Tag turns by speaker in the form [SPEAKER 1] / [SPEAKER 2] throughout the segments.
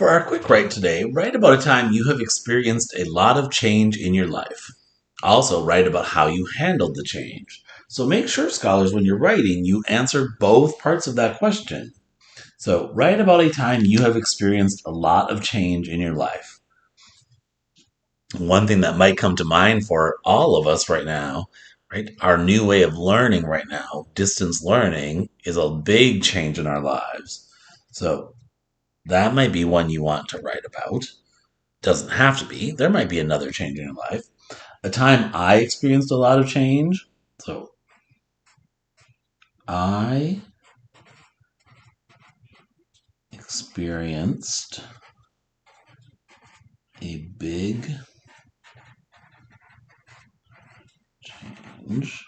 [SPEAKER 1] For our quick write today, write about a time you have experienced a lot of change in your life. Also, write about how you handled the change. So make sure, scholars, when you're writing, you answer both parts of that question. So, write about a time you have experienced a lot of change in your life. One thing that might come to mind for all of us right now, right? Our new way of learning right now, distance learning, is a big change in our lives. So, that might be one you want to write about. Doesn't have to be. There might be another change in your life. A time I experienced a lot of change. So I experienced a big change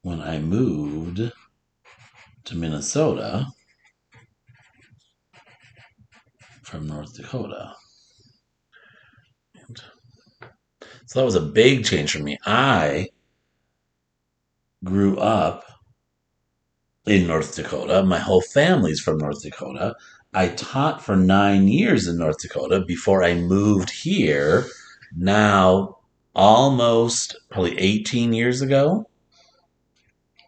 [SPEAKER 1] when I moved to Minnesota from North Dakota. So that was a big change for me. I grew up in North Dakota. My whole family's from North Dakota. I taught for 9 years in North Dakota before I moved here. Now, almost probably 18 years ago,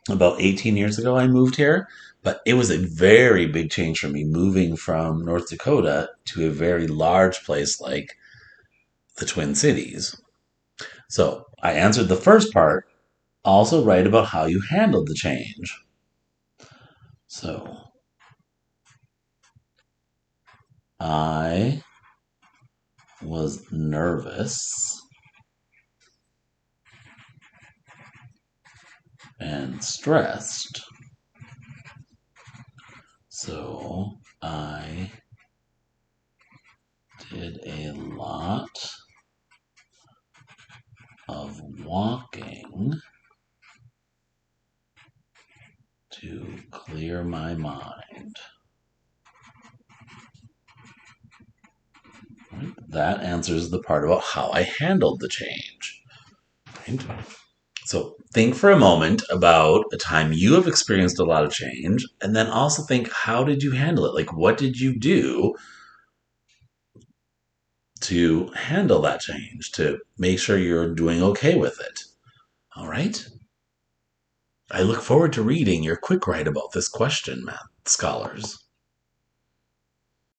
[SPEAKER 1] about 18 years ago, I moved here. But it was a very big change for me moving from North Dakota to a very large place like the Twin Cities. So I answered the first part. Also, write about how you handled the change. So I was nervous and stressed. So I did a lot of walking to clear my mind. Right? That answers the part about how I handled the change. Right? So think for a moment about a time you have experienced a lot of change, and then also think, how did you handle it? Like, what did you do to handle that change, to make sure you're doing okay with it? All right? I look forward to reading your quick write about this question, math scholars.